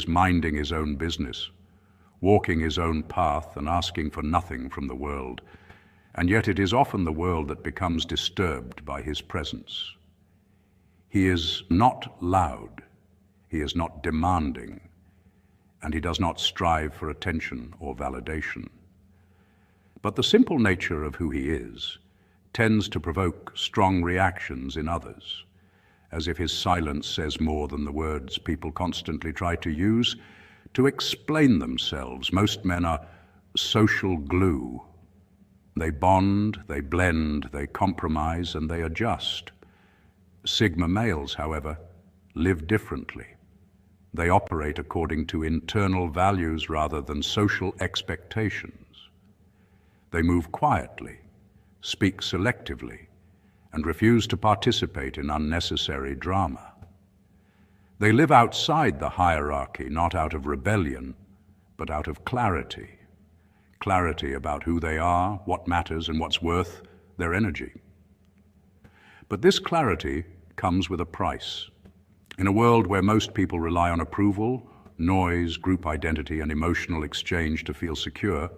minding his own business, walking his own path and asking for nothing from the world. And yet it is often the world that becomes disturbed by his presence. He is not loud, he is not demanding, and he does not strive for attention or validation. But the simple nature of who he is tends to provoke strong reactions in others, as if his silence says more than the words people constantly try to use to explain themselves. Most men are social glue. They bond, they blend, they compromise, and they adjust. Sigma males, however, live differently. They operate according to internal values rather than social expectations. They move quietly, speak selectively, and refuse to participate in unnecessary drama. They live outside the hierarchy, not out of rebellion, but out of clarity. Clarity about who they are, what matters, and what's worth their energy. But this clarity comes with a price. In a world where most people rely on approval, noise, group identity, and emotional exchange to feel secure,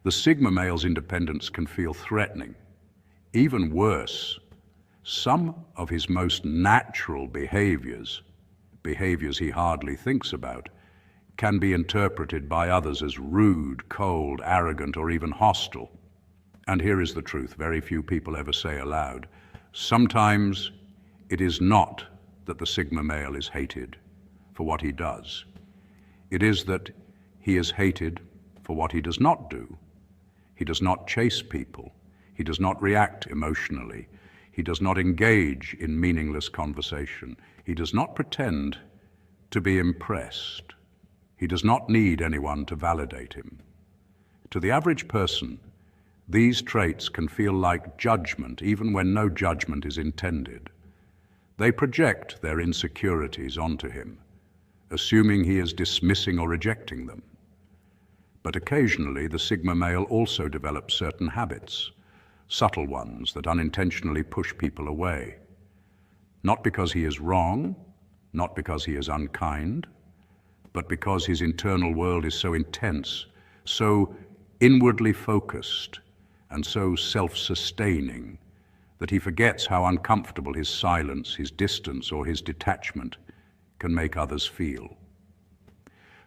the Sigma male's independence can feel threatening. Even worse, some of his most natural behaviors he hardly thinks about, can be interpreted by others as rude, cold, arrogant, or even hostile. And here is the truth very few people ever say aloud. Sometimes it is not that the Sigma male is hated for what he does. It is that he is hated for what he does not do. He does not chase people. He does not react emotionally. He does not engage in meaningless conversation. He does not pretend to be impressed. He does not need anyone to validate him. To the average person, these traits can feel like judgment, even when no judgment is intended. They project their insecurities onto him, assuming he is dismissing or rejecting them. But occasionally, the Sigma male also develops certain habits, subtle ones that unintentionally push people away. Not because he is wrong, not because he is unkind, but because his internal world is so intense, so inwardly focused, and so self-sustaining that he forgets how uncomfortable his silence, his distance, or his detachment can make others feel.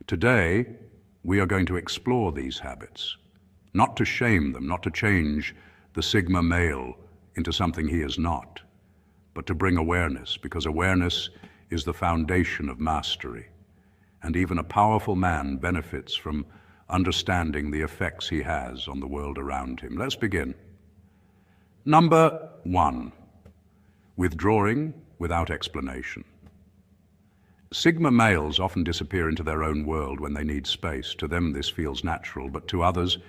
Today, we are going to explore these habits, not to shame them, not to change the Sigma male into something he is not, but to bring awareness, because awareness is the foundation of mastery. And even a powerful man benefits from understanding the effects he has on the world around him. Let's begin. Number 1, withdrawing without explanation. Sigma males often disappear into their own world when they need space. To them, this feels natural, but to others,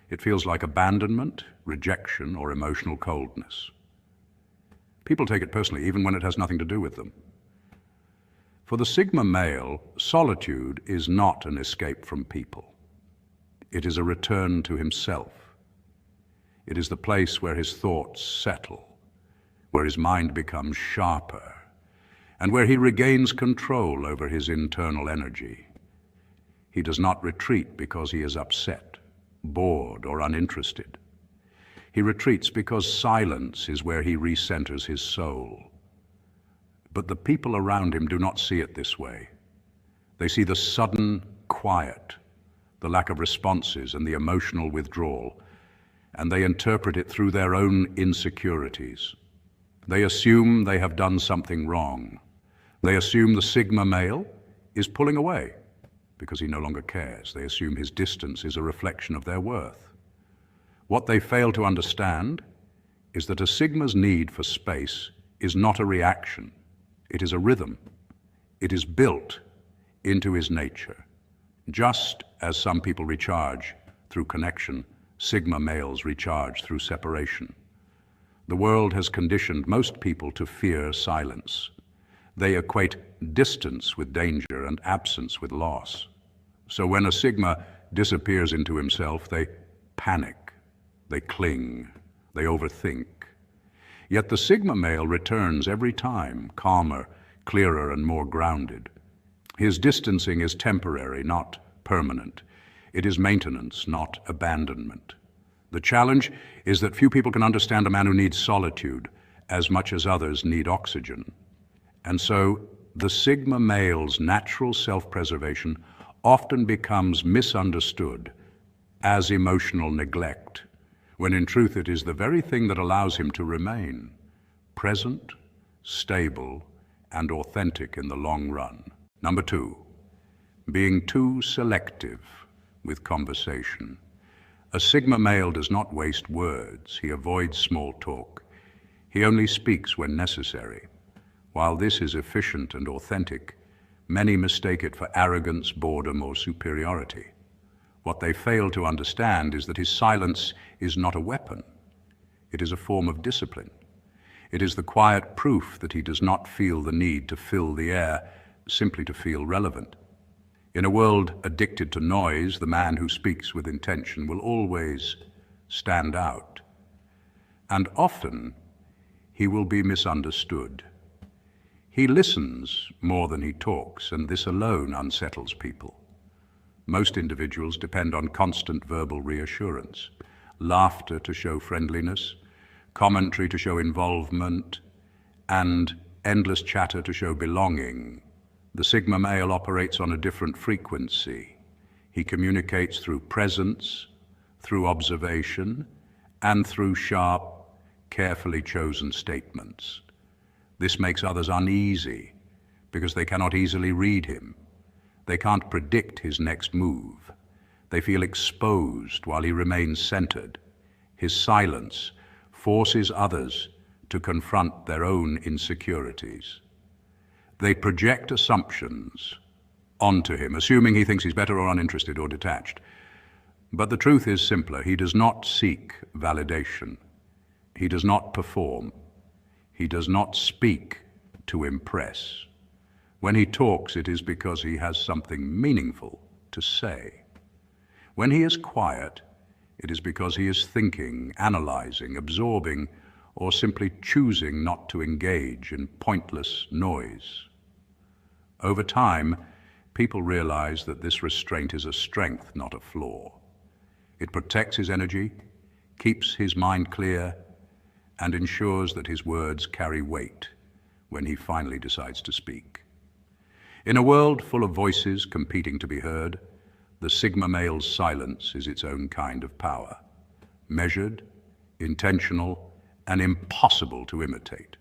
it feels like abandonment, rejection, or emotional coldness. People take it personally, even when it has nothing to do with them. For the Sigma male, solitude is not an escape from people. It is a return to himself. It is the place where his thoughts settle, where his mind becomes sharper, and where he regains control over his internal energy. He does not retreat because he is upset, bored, or uninterested. He retreats because silence is where he recenters his soul. But the people around him do not see it this way. They see the sudden quiet, the lack of responses, and the emotional withdrawal, and they interpret it through their own insecurities. They assume they have done something wrong. They assume the Sigma male is pulling away because he no longer cares. They assume his distance is a reflection of their worth. What they fail to understand is that a Sigma's need for space is not a reaction. It is a rhythm. It is built into his nature. Just as some people recharge through connection, Sigma males recharge through separation. The world has conditioned most people to fear silence. They equate distance with danger and absence with loss. So when a Sigma disappears into himself, they panic, they cling, they overthink. Yet the Sigma male returns every time, calmer, clearer, and more grounded. His distancing is temporary, not permanent. It is maintenance, not abandonment. The challenge is that few people can understand a man who needs solitude as much as others need oxygen. And so the Sigma male's natural self-preservation often becomes misunderstood as emotional neglect, when in truth it is the very thing that allows him to remain present, stable, and authentic in the long run. Number 2, being too selective with conversation. A Sigma male does not waste words. He avoids small talk. He only speaks when necessary. While this is efficient and authentic, many mistake it for arrogance, boredom, or superiority. What they fail to understand is that his silence is not a weapon. It is a form of discipline. It is the quiet proof that he does not feel the need to fill the air simply to feel relevant. In a world addicted to noise, the man who speaks with intention will always stand out. And often, he will be misunderstood. He listens more than he talks, and this alone unsettles people. Most individuals depend on constant verbal reassurance, laughter to show friendliness, commentary to show involvement, and endless chatter to show belonging. The Sigma male operates on a different frequency. He communicates through presence, through observation, and through sharp, carefully chosen statements. This makes others uneasy because they cannot easily read him. They can't predict his next move. They feel exposed while he remains centered. His silence forces others to confront their own insecurities. They project assumptions onto him, assuming he thinks he's better or uninterested or detached. But the truth is simpler. He does not seek validation. He does not perform. He does not speak to impress. When he talks, it is because he has something meaningful to say. When he is quiet, it is because he is thinking, analyzing, absorbing, or simply choosing not to engage in pointless noise. Over time, people realize that this restraint is a strength, not a flaw. It protects his energy, keeps his mind clear, and ensures that his words carry weight when he finally decides to speak. In a world full of voices competing to be heard, the Sigma male's silence is its own kind of power, measured, intentional, and impossible to imitate.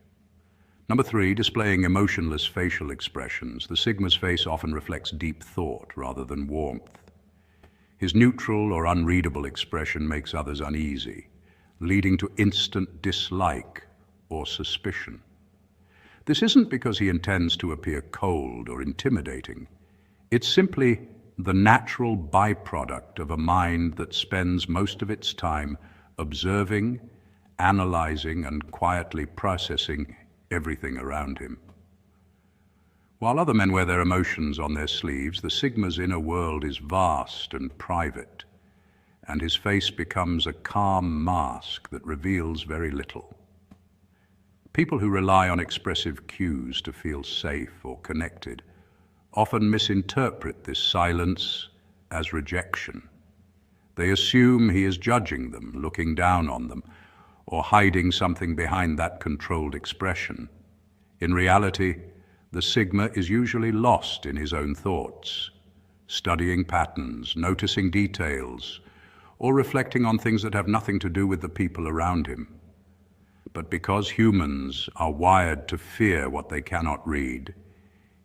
Number 3, displaying emotionless facial expressions. The Sigma's face often reflects deep thought rather than warmth. His neutral or unreadable expression makes others uneasy, leading to instant dislike or suspicion. This isn't because he intends to appear cold or intimidating. It's simply the natural byproduct of a mind that spends most of its time observing, analyzing, and quietly processing everything around him. While other men wear their emotions on their sleeves, the Sigma's inner world is vast and private, and his face becomes a calm mask that reveals very little. People who rely on expressive cues to feel safe or connected often misinterpret this silence as rejection. They assume he is judging them, looking down on them, or hiding something behind that controlled expression. In reality, the Sigma is usually lost in his own thoughts, studying patterns, noticing details, or reflecting on things that have nothing to do with the people around him. But because humans are wired to fear what they cannot read,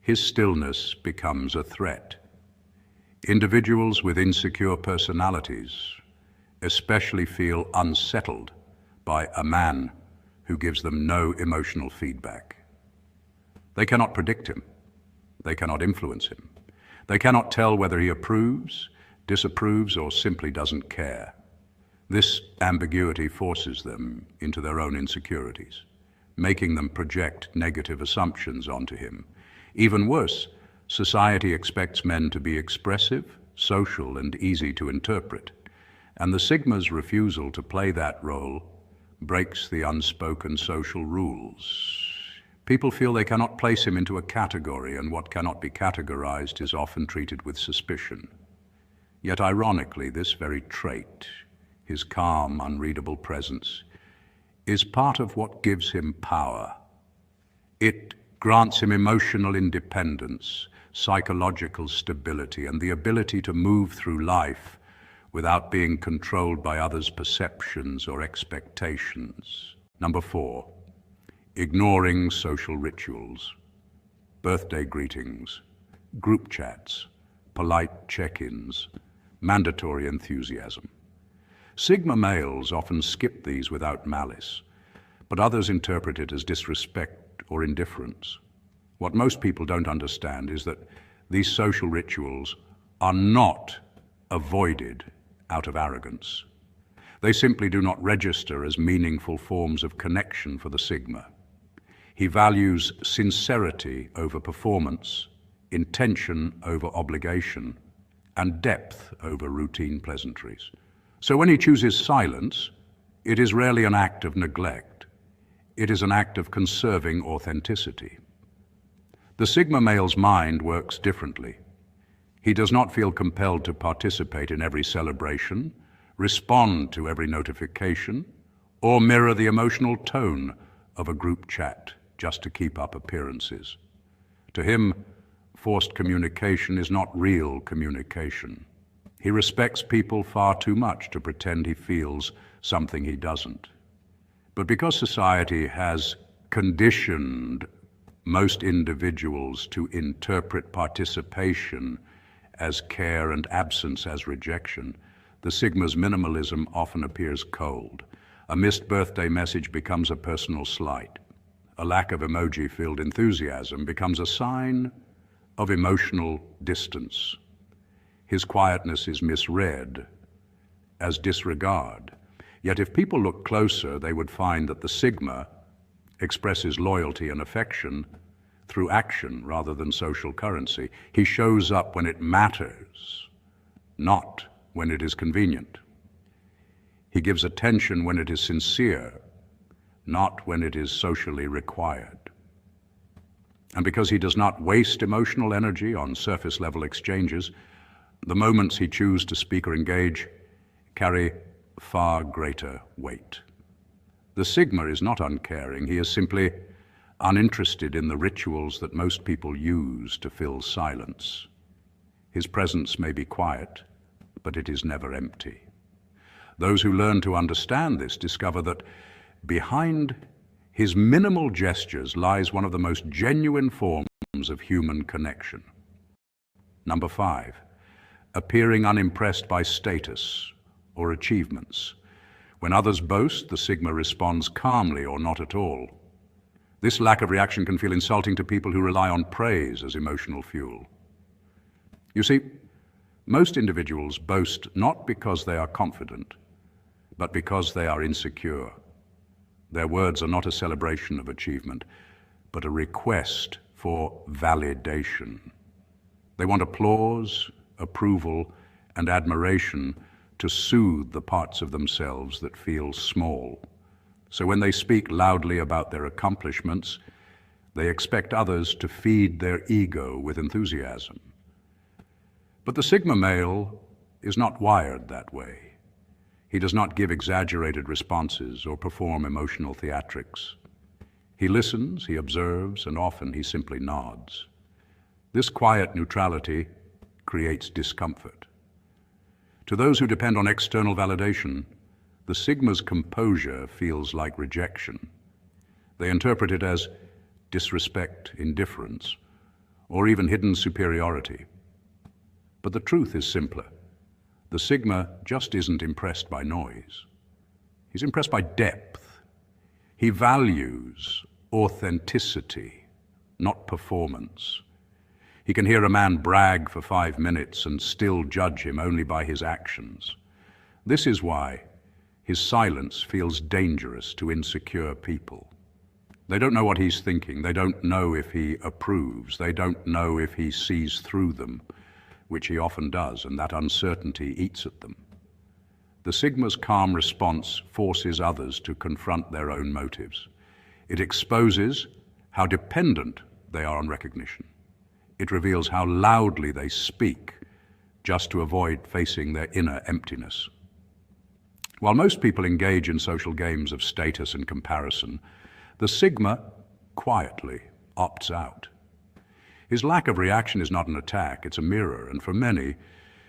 his stillness becomes a threat. Individuals with insecure personalities especially feel unsettled by a man who gives them no emotional feedback. They cannot predict him. They cannot influence him. They cannot tell whether he approves, disapproves, or simply doesn't care. This ambiguity forces them into their own insecurities, making them project negative assumptions onto him. Even worse, society expects men to be expressive, social, and easy to interpret, and the Sigma's refusal to play that role breaks the unspoken social rules. People feel they cannot place him into a category, and what cannot be categorized is often treated with suspicion. Yet ironically, this very trait, his calm, unreadable presence, is part of what gives him power. It grants him emotional independence, psychological stability, and the ability to move through life without being controlled by others' perceptions or expectations. Number 4, ignoring social rituals, birthday greetings, group chats, polite check-ins, mandatory enthusiasm. Sigma males often skip these without malice, but others interpret it as disrespect or indifference. What most people don't understand is that these social rituals are not avoided out of arrogance. They simply do not register as meaningful forms of connection for the Sigma. He values sincerity over performance, intention over obligation, and depth over routine pleasantries. So when he chooses silence, it is rarely an act of neglect. It is an act of conserving authenticity. The Sigma male's mind works differently. He does not feel compelled to participate in every celebration, respond to every notification, or mirror the emotional tone of a group chat just to keep up appearances. To him, forced communication is not real communication. He respects people far too much to pretend he feels something he doesn't. But because society has conditioned most individuals to interpret participation as care and absence as rejection, the Sigma's minimalism often appears cold. A missed birthday message becomes a personal slight. A lack of emoji-filled enthusiasm becomes a sign of emotional distance. His quietness is misread as disregard. Yet if people look closer, they would find that the Sigma expresses loyalty and affection through action rather than social currency. He shows up when it matters, not when it is convenient. He gives attention when it is sincere, not when it is socially required. And because he does not waste emotional energy on surface-level exchanges, the moments he chooses to speak or engage carry far greater weight. The Sigma is not uncaring. He is simply uninterested in the rituals that most people use to fill silence. His presence may be quiet, but it is never empty. Those who learn to understand this discover that behind his minimal gestures lies one of the most genuine forms of human connection. Number 5, appearing unimpressed by status or achievements. When others boast, the Sigma responds calmly or not at all. This lack of reaction can feel insulting to people who rely on praise as emotional fuel. You see, most individuals boast not because they are confident, but because they are insecure. Their words are not a celebration of achievement, but a request for validation. They want applause, approval, and admiration to soothe the parts of themselves that feel small. So when they speak loudly about their accomplishments, they expect others to feed their ego with enthusiasm. But the Sigma male is not wired that way. He does not give exaggerated responses or perform emotional theatrics. He listens, he observes, and often he simply nods. This quiet neutrality creates discomfort. To those who depend on external validation, the Sigma's composure feels like rejection. They interpret it as disrespect, indifference, or even hidden superiority. But the truth is simpler. The Sigma just isn't impressed by noise. He's impressed by depth. He values authenticity, not performance. He can hear a man brag for 5 minutes and still judge him only by his actions. This is why his silence feels dangerous to insecure people. They don't know what he's thinking. They don't know if he approves. They don't know if he sees through them, which he often does, and that uncertainty eats at them. The Sigma's calm response forces others to confront their own motives. It exposes how dependent they are on recognition. It reveals how loudly they speak just to avoid facing their inner emptiness. While most people engage in social games of status and comparison, the Sigma quietly opts out. His lack of reaction is not an attack, it's a mirror, and for many,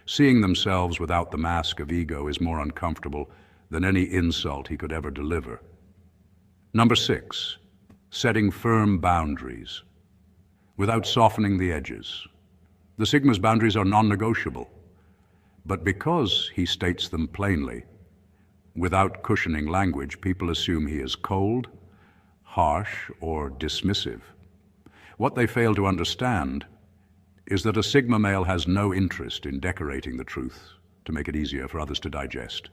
seeing themselves without the mask of ego is more uncomfortable than any insult he could ever deliver. Number 6, setting firm boundaries without softening the edges. The Sigma's boundaries are non-negotiable, but because he states them plainly, without cushioning language, people assume he is cold, harsh, or dismissive. What they fail to understand is that a Sigma male has no interest in decorating the truth to make it easier for others to digest.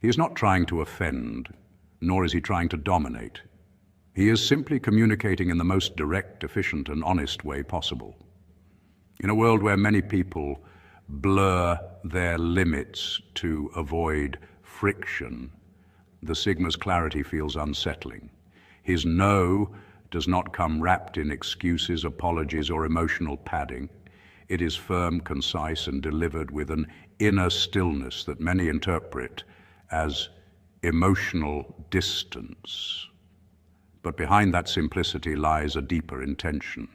He is not trying to offend, nor is he trying to dominate. He is simply communicating in the most direct, efficient, and honest way possible. In a world where many people blur their limits to avoid friction, the Sigma's clarity feels unsettling. His no does not come wrapped in excuses, apologies, or emotional padding. It is firm, concise, and delivered with an inner stillness that many interpret as emotional distance. But behind that simplicity lies a deeper intention: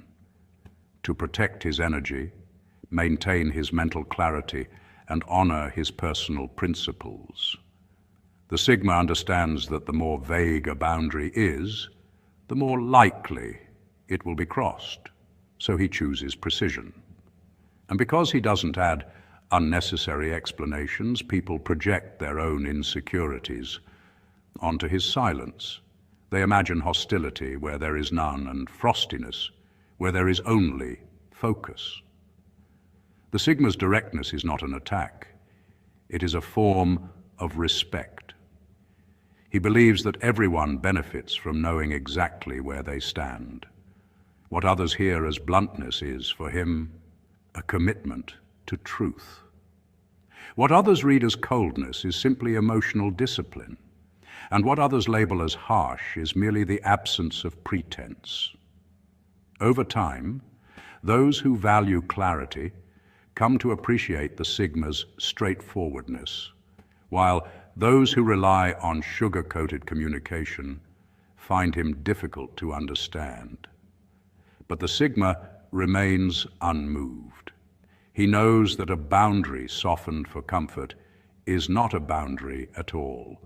to protect his energy, maintain his mental clarity, and honor his personal principles. The Sigma understands that the more vague a boundary is, the more likely it will be crossed, so he chooses precision. And because he doesn't add unnecessary explanations, people project their own insecurities onto his silence. They imagine hostility where there is none, and frostiness where there is only focus. The Sigma's directness is not an attack. It is a form of respect. He believes that everyone benefits from knowing exactly where they stand. What others hear as bluntness is, for him, a commitment to truth. What others read as coldness is simply emotional discipline, and what others label as harsh is merely the absence of pretense. Over time, those who value clarity come to appreciate the Sigma's straightforwardness, while those who rely on sugar-coated communication find him difficult to understand. But the Sigma remains unmoved. He knows that a boundary softened for comfort is not a boundary at all,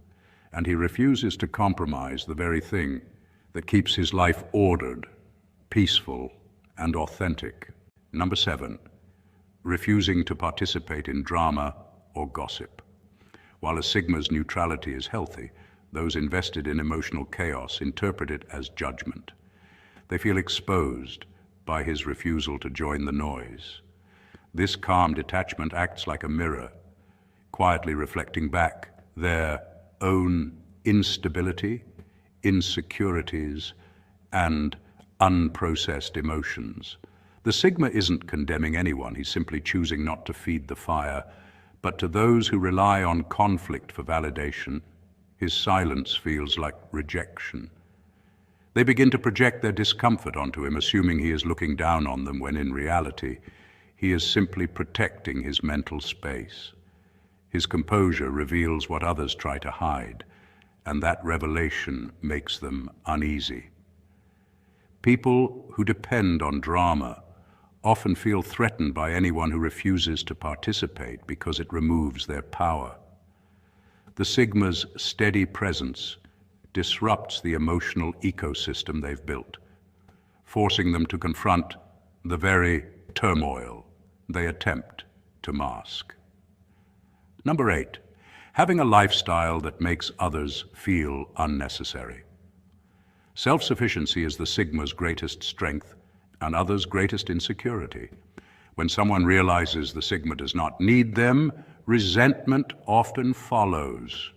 and he refuses to compromise the very thing that keeps his life ordered, peaceful, and authentic. Number 7, refusing to participate in drama or gossip. While a Sigma's neutrality is healthy, those invested in emotional chaos interpret it as judgment. They feel exposed by his refusal to join the noise. This calm detachment acts like a mirror, quietly reflecting back their own instability, insecurities, and unprocessed emotions. The Sigma isn't condemning anyone, he's simply choosing not to feed the fire. But to those who rely on conflict for validation, his silence feels like rejection. They begin to project their discomfort onto him, assuming he is looking down on them, when in reality, he is simply protecting his mental space. His composure reveals what others try to hide, and that revelation makes them uneasy. People who depend on drama often feel threatened by anyone who refuses to participate because it removes their power. The Sigma's steady presence disrupts the emotional ecosystem they've built, forcing them to confront the very turmoil they attempt to mask. Number 8, having a lifestyle that makes others feel unnecessary. Self-sufficiency is the Sigma's greatest strength and others' greatest insecurity. When someone realizes the Sigma does not need them, resentment often follows.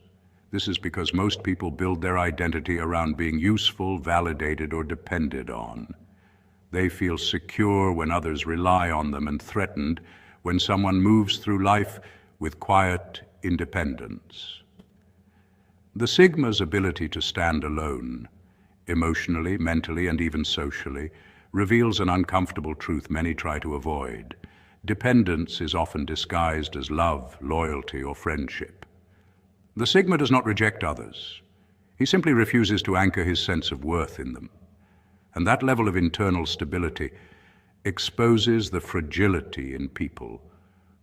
This is because most people build their identity around being useful, validated, or depended on. They feel secure when others rely on them, and threatened when someone moves through life with quiet independence. The Sigma's ability to stand alone emotionally, mentally, and even socially, reveals an uncomfortable truth many try to avoid. Dependence is often disguised as love, loyalty, or friendship. The Sigma does not reject others. He simply refuses to anchor his sense of worth in them. And that level of internal stability exposes the fragility in people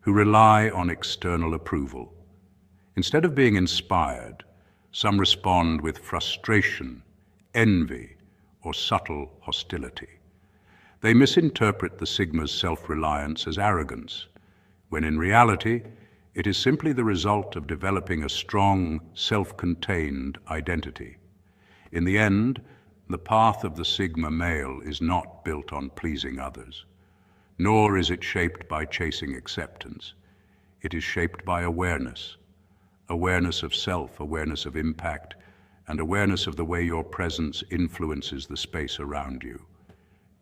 who rely on external approval. Instead of being inspired, some respond with frustration, envy, or subtle hostility. They misinterpret the Sigma's self-reliance as arrogance, when in reality, it is simply the result of developing a strong, self-contained identity. In the end, the path of the Sigma male is not built on pleasing others, nor is it shaped by chasing acceptance. It is shaped by awareness of self, awareness of impact, and awareness of the way your presence influences the space around you.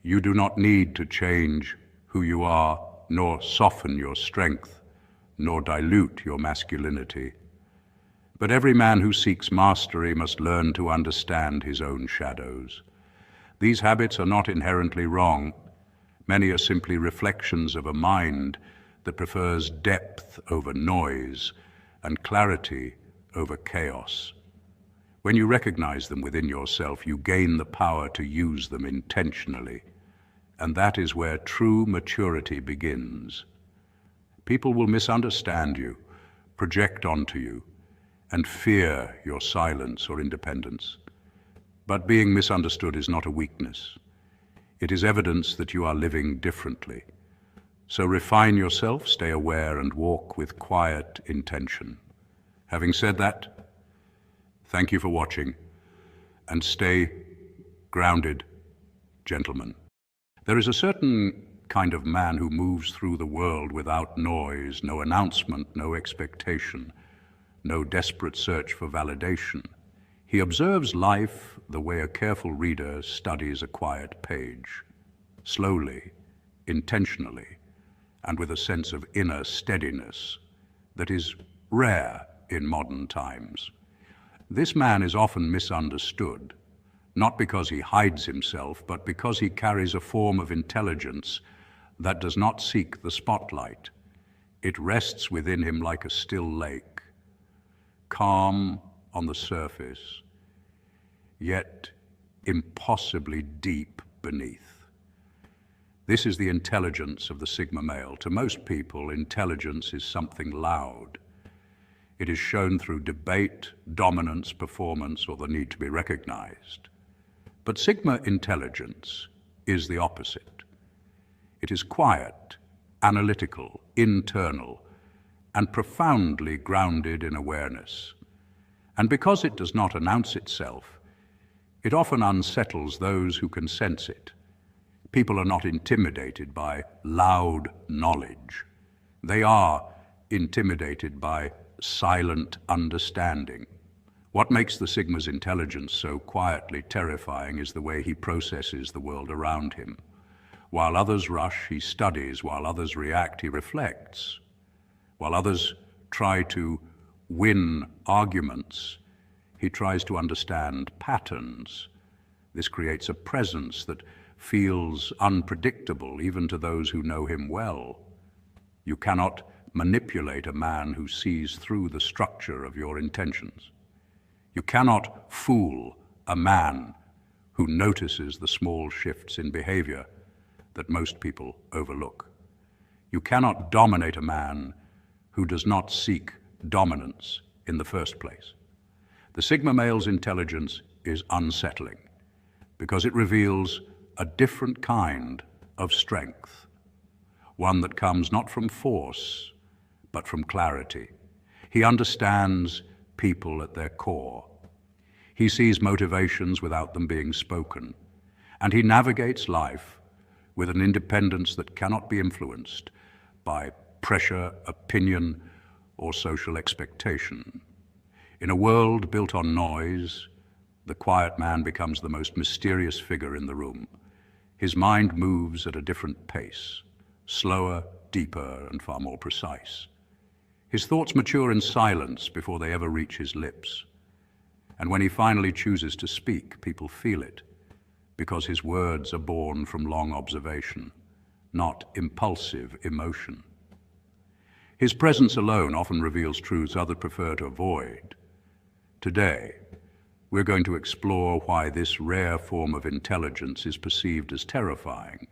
You do not need to change who you are, nor soften your strength, nor dilute your masculinity. But every man who seeks mastery must learn to understand his own shadows. These habits are not inherently wrong. Many are simply reflections of a mind that prefers depth over noise and clarity over chaos. When you recognize them within yourself, you gain the power to use them intentionally. And that is where true maturity begins. People will misunderstand you, project onto you, and fear your silence or independence. But being misunderstood is not a weakness. It is evidence that you are living differently. So refine yourself, stay aware, and walk with quiet intention. Having said that, thank you for watching, and stay grounded, gentlemen. There is a certain kind of man who moves through the world without noise, no announcement, no expectation, no desperate search for validation. He observes life the way a careful reader studies a quiet page, slowly, intentionally, and with a sense of inner steadiness that is rare in modern times. This man is often misunderstood, not because he hides himself, but because he carries a form of intelligence that does not seek the spotlight. It rests within him like a still lake, calm on the surface, yet impossibly deep beneath. This is the intelligence of the Sigma male. To most people, intelligence is something loud. It is shown through debate, dominance, performance, or the need to be recognized. But Sigma intelligence is the opposite. It is quiet, analytical, internal, and profoundly grounded in awareness. And because it does not announce itself, it often unsettles those who can sense it. People are not intimidated by loud knowledge. They are intimidated by silent understanding. What makes the Sigma's intelligence so quietly terrifying is the way he processes the world around him. While others rush, he studies. While others react, he reflects. While others try to win arguments, he tries to understand patterns. This creates a presence that feels unpredictable even to those who know him well. You cannot manipulate a man who sees through the structure of your intentions. You cannot fool a man who notices the small shifts in behavior that most people overlook. You cannot dominate a man who does not seek dominance in the first place. The Sigma male's intelligence is unsettling because it reveals a different kind of strength, one that comes not from force, but from clarity. He understands people at their core. He sees motivations without them being spoken, and he navigates life with an independence that cannot be influenced by pressure, opinion, or social expectation. In a world built on noise, the quiet man becomes the most mysterious figure in the room. His mind moves at a different pace, slower, deeper, and far more precise. His thoughts mature in silence before they ever reach his lips. And when he finally chooses to speak, people feel it, because his words are born from long observation, not impulsive emotion. His presence alone often reveals truths others prefer to avoid. Today, we're going to explore why this rare form of intelligence is perceived as terrifying,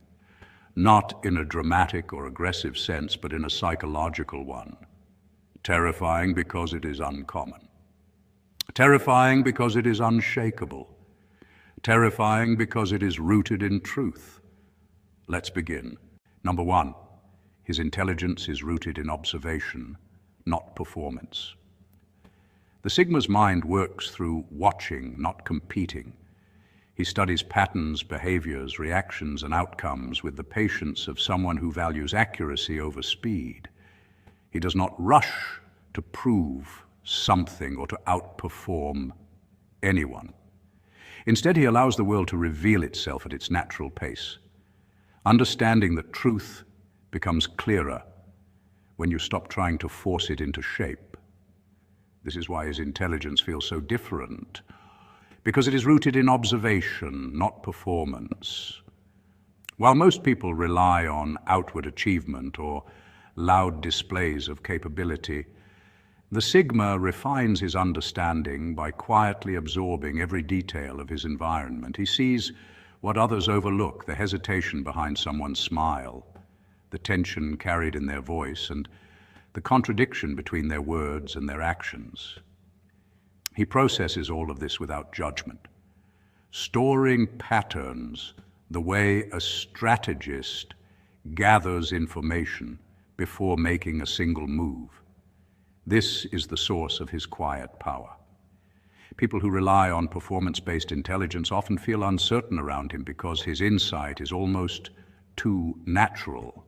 not in a dramatic or aggressive sense, but in a psychological one. Terrifying because it is uncommon. Terrifying because it is unshakable. Terrifying because it is rooted in truth. Let's begin. Number one, his intelligence is rooted in observation, not performance. The Sigma's mind works through watching, not competing. He studies patterns, behaviors, reactions, and outcomes with the patience of someone who values accuracy over speed. He does not rush to prove something or to outperform anyone. Instead, he allows the world to reveal itself at its natural pace. Understanding that truth becomes clearer when you stop trying to force it into shape. This is why his intelligence feels so different, because it is rooted in observation, not performance. While most people rely on outward achievement or loud displays of capability, the Sigma refines his understanding by quietly absorbing every detail of his environment. He sees what others overlook, the hesitation behind someone's smile, the tension carried in their voice, and the contradiction between their words and their actions. He processes all of this without judgment, storing patterns the way a strategist gathers information before making a single move. This is the source of his quiet power. People who rely on performance-based intelligence often feel uncertain around him because his insight is almost too natural.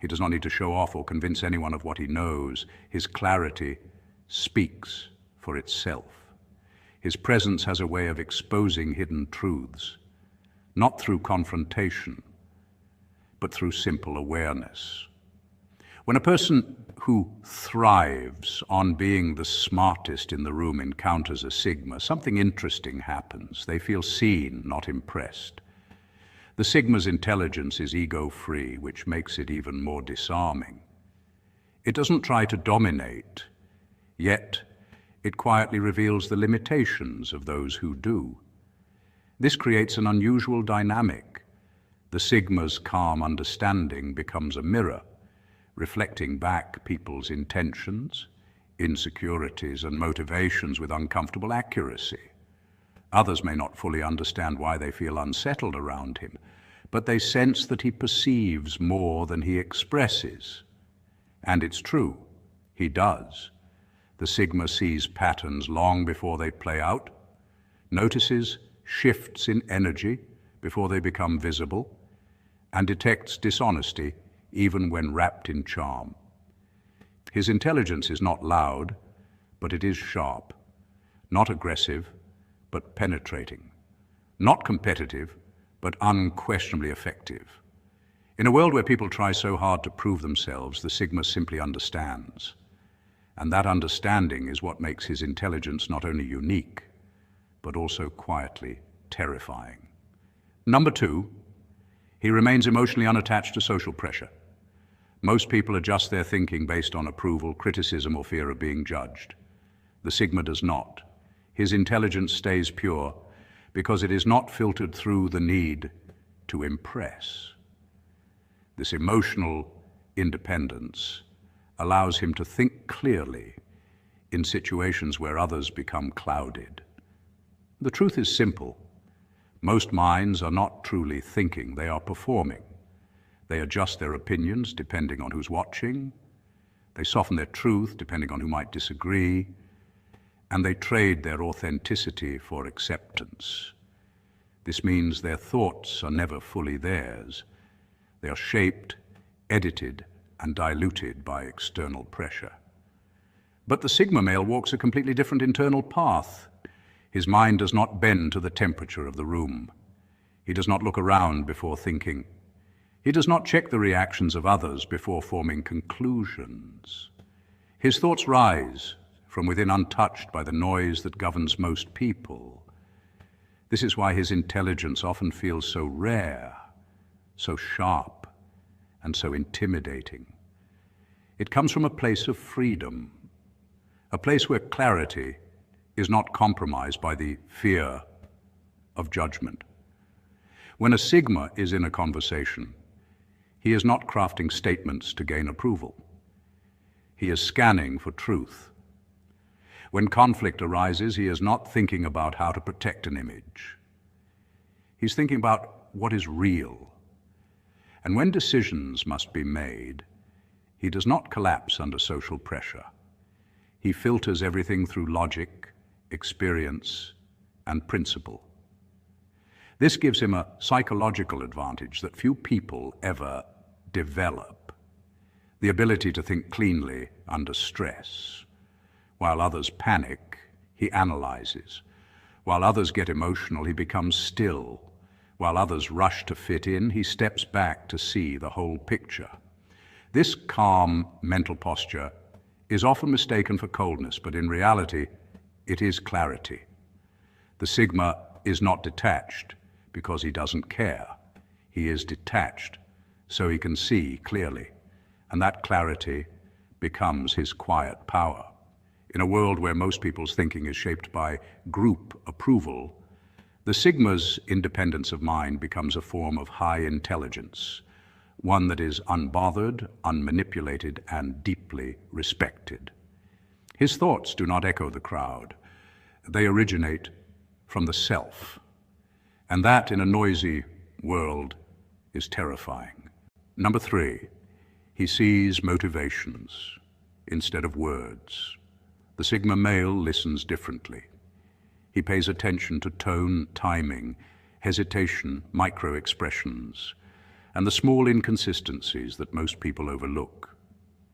He does not need to show off or convince anyone of what he knows. His clarity speaks for itself. His presence has a way of exposing hidden truths, not through confrontation, but through simple awareness. When a person who thrives on being the smartest in the room encounters a Sigma, something interesting happens. They feel seen, not impressed. The Sigma's intelligence is ego-free, which makes it even more disarming. It doesn't try to dominate, yet it quietly reveals the limitations of those who do. This creates an unusual dynamic. The Sigma's calm understanding becomes a mirror, reflecting back people's intentions, insecurities, and motivations with uncomfortable accuracy. Others may not fully understand why they feel unsettled around him, but they sense that he perceives more than he expresses. And it's true, he does. The Sigma sees patterns long before they play out, notices shifts in energy before they become visible, and detects dishonesty even when wrapped in charm. His intelligence is not loud, but it is sharp, not aggressive, but penetrating, not competitive, but unquestionably effective. In a world where people try so hard to prove themselves, the Sigma simply understands. And that understanding is what makes his intelligence not only unique, but also quietly terrifying. Number two, he remains emotionally unattached to social pressure. Most people adjust their thinking based on approval, criticism, or fear of being judged. The Sigma does not. His intelligence stays pure because it is not filtered through the need to impress. This emotional independence allows him to think clearly in situations where others become clouded. The truth is simple. Most minds are not truly thinking, they are performing. They adjust their opinions depending on who's watching. They soften their truth depending on who might disagree. And they trade their authenticity for acceptance. This means their thoughts are never fully theirs. They are shaped, edited, and diluted by external pressure. But the Sigma male walks a completely different internal path. His mind does not bend to the temperature of the room. He does not look around before thinking. He does not check the reactions of others before forming conclusions. His thoughts rise from within untouched by the noise that governs most people. This is why his intelligence often feels so rare, so sharp, and so intimidating. It comes from a place of freedom, a place where clarity is not compromised by the fear of judgment. When a Sigma is in a conversation, he is not crafting statements to gain approval. He is scanning for truth. When conflict arises, he is not thinking about how to protect an image. He's thinking about what is real. And when decisions must be made, he does not collapse under social pressure. He filters everything through logic, experience, and principle. This gives him a psychological advantage that few people ever develop: the ability to think cleanly under stress. While others panic, he analyzes. While others get emotional, he becomes still. While others rush to fit in, he steps back to see the whole picture. This calm mental posture is often mistaken for coldness, but in reality, it is clarity. The Sigma is not detached because he doesn't care. He is detached so he can see clearly, and that clarity becomes his quiet power. In a world where most people's thinking is shaped by group approval, the Sigma's independence of mind becomes a form of high intelligence, one that is unbothered, unmanipulated, and deeply respected. His thoughts do not echo the crowd. They originate from the self, and that in a noisy world is terrifying. Number 3, he sees motivations instead of words. The Sigma male listens differently. He pays attention to tone, timing, hesitation, micro-expressions, and the small inconsistencies that most people overlook.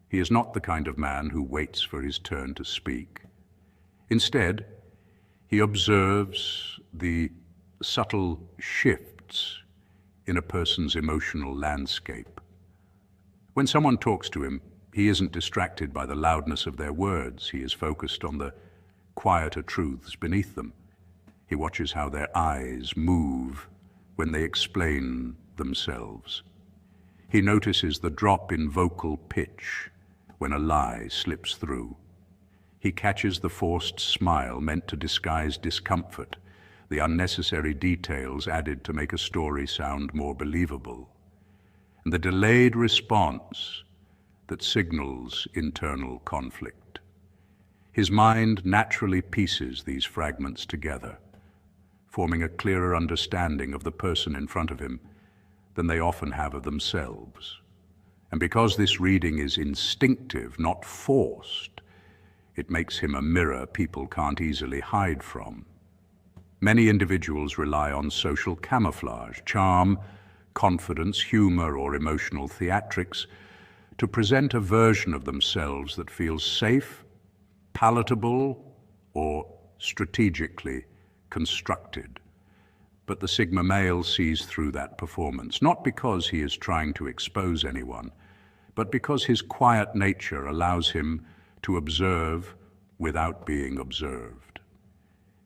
He is not the kind of man who waits for his turn to speak. Instead, he observes the subtle shifts in a person's emotional landscape. When someone talks to him, he isn't distracted by the loudness of their words. He is focused on the quieter truths beneath them. He watches how their eyes move when they explain themselves. He notices the drop in vocal pitch when a lie slips through. He catches the forced smile meant to disguise discomfort, the unnecessary details added to make a story sound more believable, and the delayed response that signals internal conflict. His mind naturally pieces these fragments together, forming a clearer understanding of the person in front of him than they often have of themselves. And because this reading is instinctive, not forced, it makes him a mirror people can't easily hide from. Many individuals rely on social camouflage, charm, confidence, humor, or emotional theatrics to present a version of themselves that feels safe, palatable, or strategically constructed. But the Sigma male sees through that performance, not because he is trying to expose anyone, but because his quiet nature allows him to observe without being observed.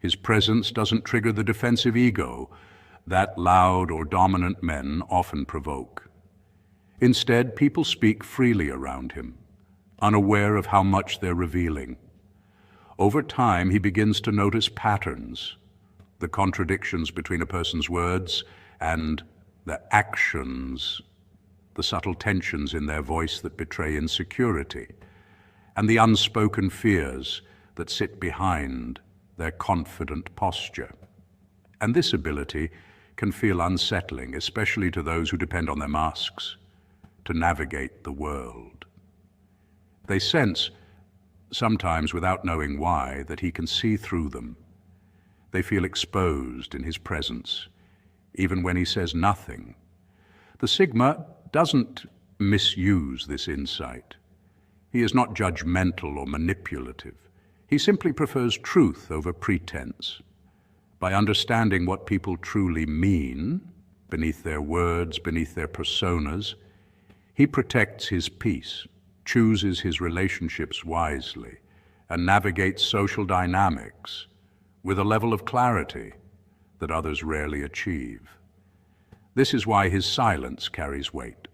His presence doesn't trigger the defensive ego that loud or dominant men often provoke. Instead, people speak freely around him, unaware of how much they're revealing. Over time, he begins to notice patterns, the contradictions between a person's words and their actions, the subtle tensions in their voice that betray insecurity, and the unspoken fears that sit behind their confident posture. And this ability can feel unsettling, especially to those who depend on their masks to navigate the world. They sense, sometimes without knowing why, that he can see through them. They feel exposed in his presence, even when he says nothing. The Sigma doesn't misuse this insight. He is not judgmental or manipulative. He simply prefers truth over pretense. By understanding what people truly mean, beneath their words, beneath their personas, he protects his peace, chooses his relationships wisely, and navigates social dynamics with a level of clarity that others rarely achieve. This is why his silence carries weight.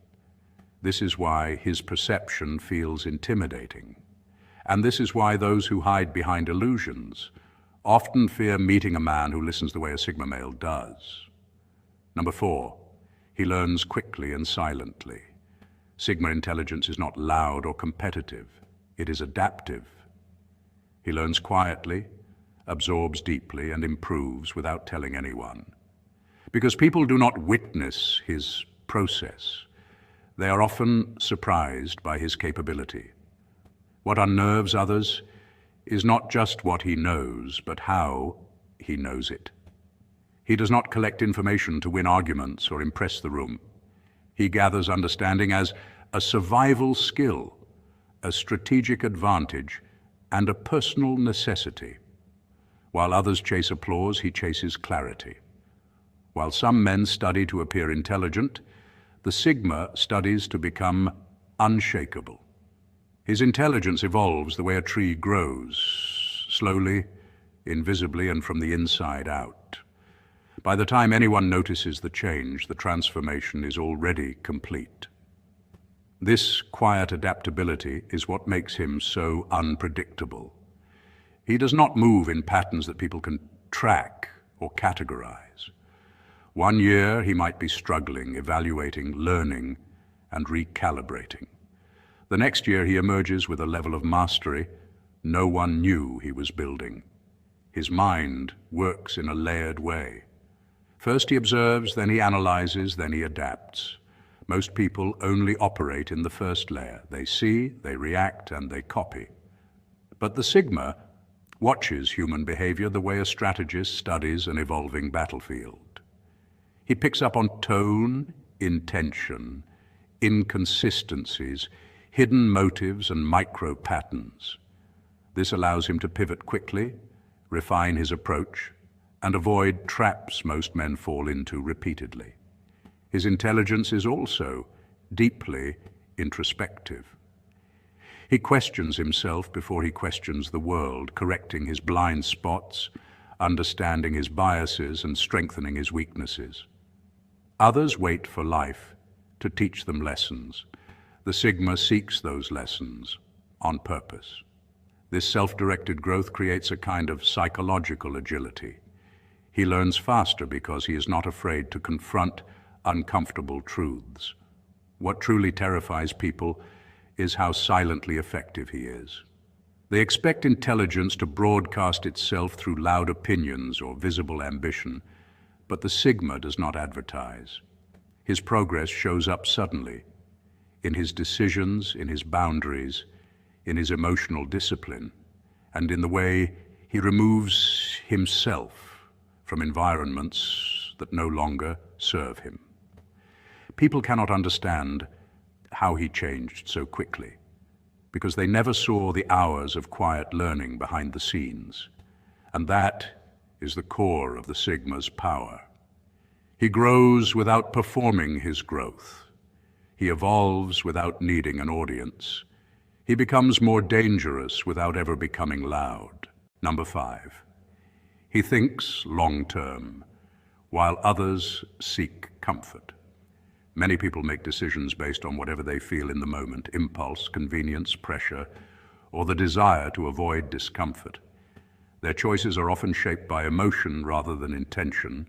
This is why his perception feels intimidating. And this is why those who hide behind illusions often fear meeting a man who listens the way a Sigma male does. Number 4, he learns quickly and silently. Sigma intelligence is not loud or competitive. It is adaptive. He learns quietly, absorbs deeply, and improves without telling anyone. Because people do not witness his process, they are often surprised by his capability. What unnerves others is not just what he knows, but how he knows it. He does not collect information to win arguments or impress the room. He gathers understanding as a survival skill, a strategic advantage, and a personal necessity. While others chase applause, he chases clarity. While some men study to appear intelligent, the Sigma studies to become unshakable. His intelligence evolves the way a tree grows, slowly, invisibly, and from the inside out. By the time anyone notices the change, the transformation is already complete. This quiet adaptability is what makes him so unpredictable. He does not move in patterns that people can track or categorize. One year he might be struggling, evaluating, learning, and recalibrating. The next year he emerges with a level of mastery no one knew he was building. His mind works in a layered way. First he observes, then he analyzes, then he adapts. Most people only operate in the first layer. They see, they react, and they copy. But the Sigma watches human behavior the way a strategist studies an evolving battlefield. He picks up on tone, intention, inconsistencies, hidden motives, and micro-patterns. This allows him to pivot quickly, refine his approach, and avoid traps most men fall into repeatedly. His intelligence is also deeply introspective. He questions himself before he questions the world, correcting his blind spots, understanding his biases, and strengthening his weaknesses. Others wait for life to teach them lessons. The Sigma seeks those lessons on purpose. This self-directed growth creates a kind of psychological agility. He learns faster because he is not afraid to confront uncomfortable truths. What truly terrifies people is how silently effective he is. They expect intelligence to broadcast itself through loud opinions or visible ambition, but the Sigma does not advertise. His progress shows up suddenly, in his decisions, in his boundaries, in his emotional discipline, and in the way he removes himself from environments that no longer serve him. People cannot understand how he changed so quickly, because they never saw the hours of quiet learning behind the scenes, and that is the core of the Sigma's power. He grows without performing his growth. He evolves without needing an audience. He becomes more dangerous without ever becoming loud. Number 5, he thinks long-term, while others seek comfort. Many people make decisions based on whatever they feel in the moment: impulse, convenience, pressure, or the desire to avoid discomfort. Their choices are often shaped by emotion rather than intention,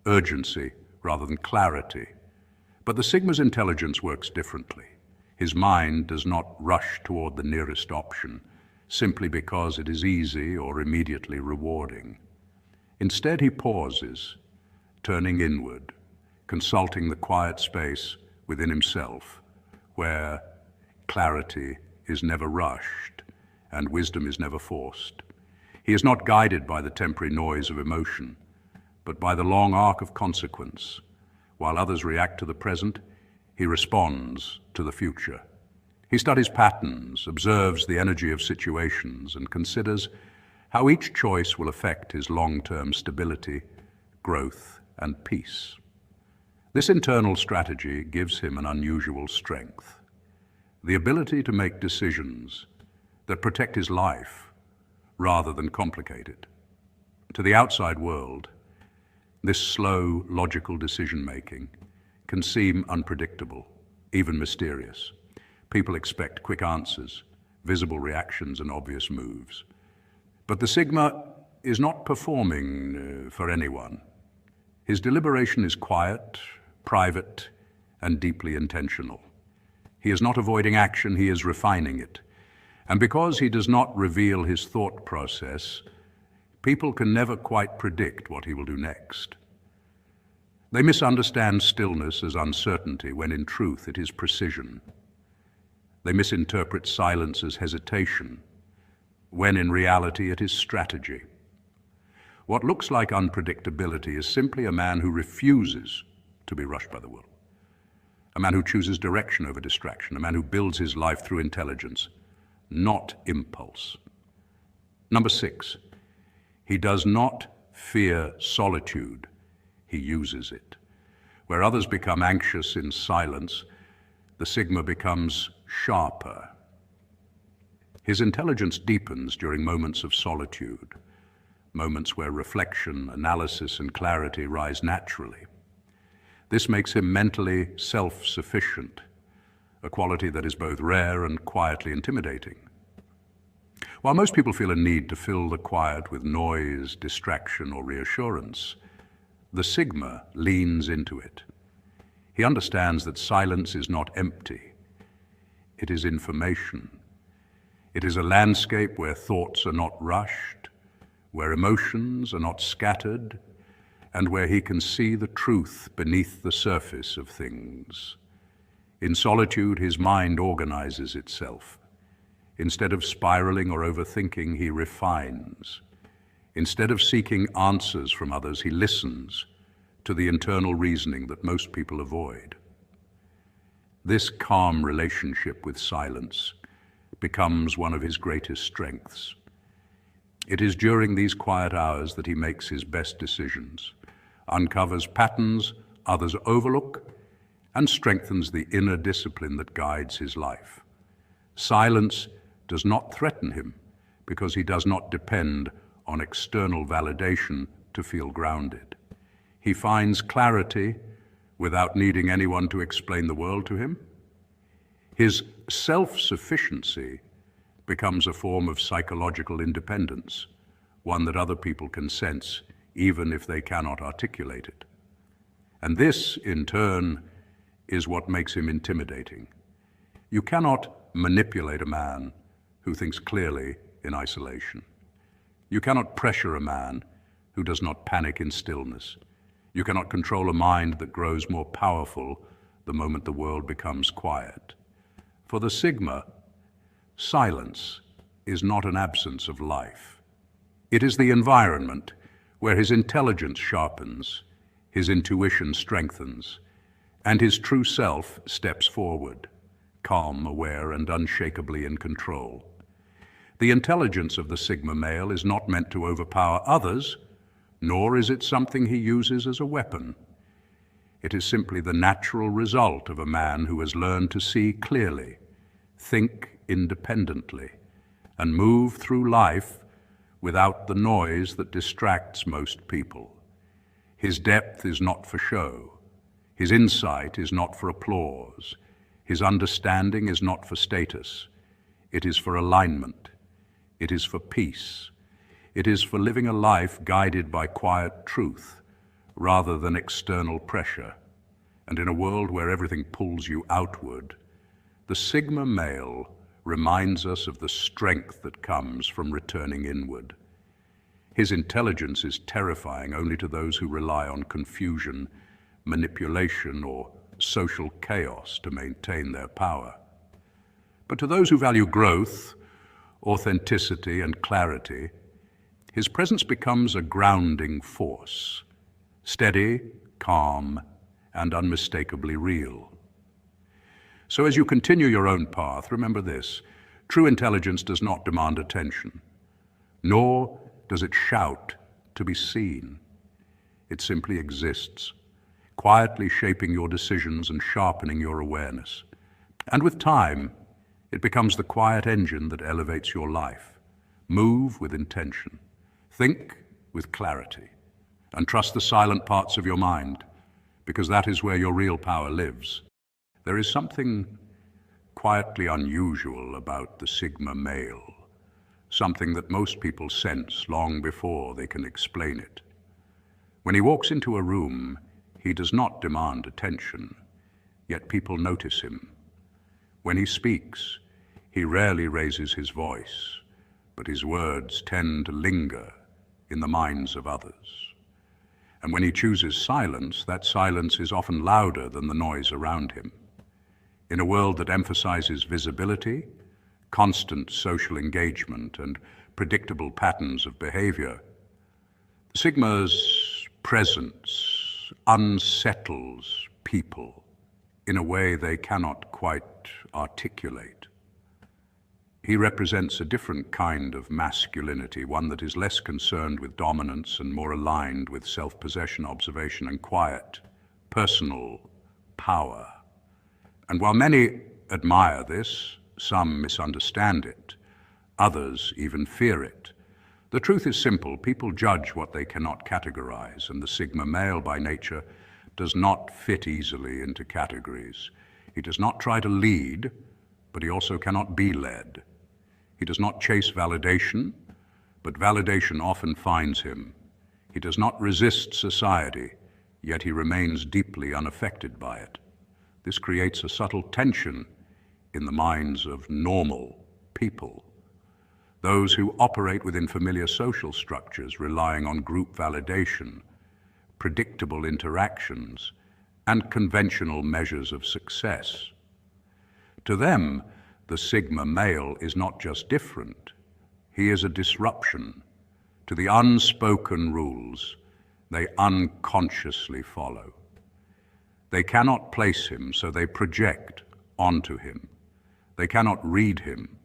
urgency rather than clarity. But the Sigma's intelligence works differently. His mind does not rush toward the nearest option simply because it is easy or immediately rewarding. Instead, he pauses, turning inward, consulting the quiet space within himself, where clarity is never rushed and wisdom is never forced. He is not guided by the temporary noise of emotion, but by the long arc of consequence. While others react to the present, he responds to the future. He studies patterns, observes the energy of situations, and considers how each choice will affect his long-term stability, growth, and peace. This internal strategy gives him an unusual strength, the ability to make decisions that protect his life rather than complicated. To the outside world, this slow, logical decision-making can seem unpredictable, even mysterious. People expect quick answers, visible reactions, and obvious moves. But the Sigma is not performing for anyone. His deliberation is quiet, private, and deeply intentional. He is not avoiding action, he is refining it. And because he does not reveal his thought process, people can never quite predict what he will do next. They misunderstand stillness as uncertainty when in truth it is precision. They misinterpret silence as hesitation when in reality it is strategy. What looks like unpredictability is simply a man who refuses to be rushed by the world. A man who chooses direction over distraction, a man who builds his life through intelligence, not impulse. Number 6, he does not fear solitude, he uses it. Where others become anxious in silence, the Sigma becomes sharper. His intelligence deepens during moments of solitude, moments where reflection, analysis, and clarity rise naturally. This makes him mentally self-sufficient, a quality that is both rare and quietly intimidating. While most people feel a need to fill the quiet with noise, distraction, or reassurance, the Sigma leans into it. He understands that silence is not empty. It is information. It is a landscape where thoughts are not rushed, where emotions are not scattered, and where he can see the truth beneath the surface of things. In solitude, his mind organizes itself. Instead of spiraling or overthinking, he refines. Instead of seeking answers from others, he listens to the internal reasoning that most people avoid. This calm relationship with silence becomes one of his greatest strengths. It is during these quiet hours that he makes his best decisions, uncovers patterns others overlook, and strengthens the inner discipline that guides his life. Silence does not threaten him because he does not depend on external validation to feel grounded. He finds clarity without needing anyone to explain the world to him. His self-sufficiency becomes a form of psychological independence, one that other people can sense even if they cannot articulate it. And this, in turn, is what makes him intimidating. You cannot manipulate a man who thinks clearly in isolation. You cannot pressure a man who does not panic in stillness. You cannot control a mind that grows more powerful the moment the world becomes quiet. For the Sigma, silence is not an absence of life. It is the environment where his intelligence sharpens, his intuition strengthens, and his true self steps forward, calm, aware, and unshakably in control. The intelligence of the Sigma male is not meant to overpower others, nor is it something he uses as a weapon. It is simply the natural result of a man who has learned to see clearly, think independently, and move through life without the noise that distracts most people. His depth is not for show. His insight is not for applause. His understanding is not for status. It is for alignment. It is for peace. It is for living a life guided by quiet truth rather than external pressure. And in a world where everything pulls you outward, the Sigma male reminds us of the strength that comes from returning inward. His intelligence is terrifying only to those who rely on confusion, manipulation, or social chaos to maintain their power. But to those who value growth, authenticity, and clarity, his presence becomes a grounding force, steady, calm, and unmistakably real. So as you continue your own path, remember this: true intelligence does not demand attention, nor does it shout to be seen. It simply exists, quietly shaping your decisions and sharpening your awareness. And with time, it becomes the quiet engine that elevates your life, Move with intention. Think with clarity. And trust the silent parts of your mind, because that is where your real power lives. There is something quietly unusual about the Sigma male, something that most people sense long before they can explain it. When he walks into a room, he does not demand attention, yet people notice him. When he speaks, he rarely raises his voice, but his words tend to linger in the minds of others. And when he chooses silence, that silence is often louder than the noise around him. In a world that emphasizes visibility, constant social engagement, and predictable patterns of behavior, Sigma's presence unsettles people in a way they cannot quite articulate. He represents a different kind of masculinity, one that is less concerned with dominance and more aligned with self-possession, observation, and quiet, personal power. And while many admire this, some misunderstand it, others even fear it. The truth is simple. People judge what they cannot categorize, and the Sigma male by nature does not fit easily into categories. He does not try to lead, but he also cannot be led. He does not chase validation, but validation often finds him. He does not resist society, yet he remains deeply unaffected by it. This creates a subtle tension in the minds of normal people, those who operate within familiar social structures, relying on group validation, predictable interactions, and conventional measures of success. To them, the Sigma male is not just different, he is a disruption to the unspoken rules they unconsciously follow. They cannot place him, so they project onto him. They cannot read him,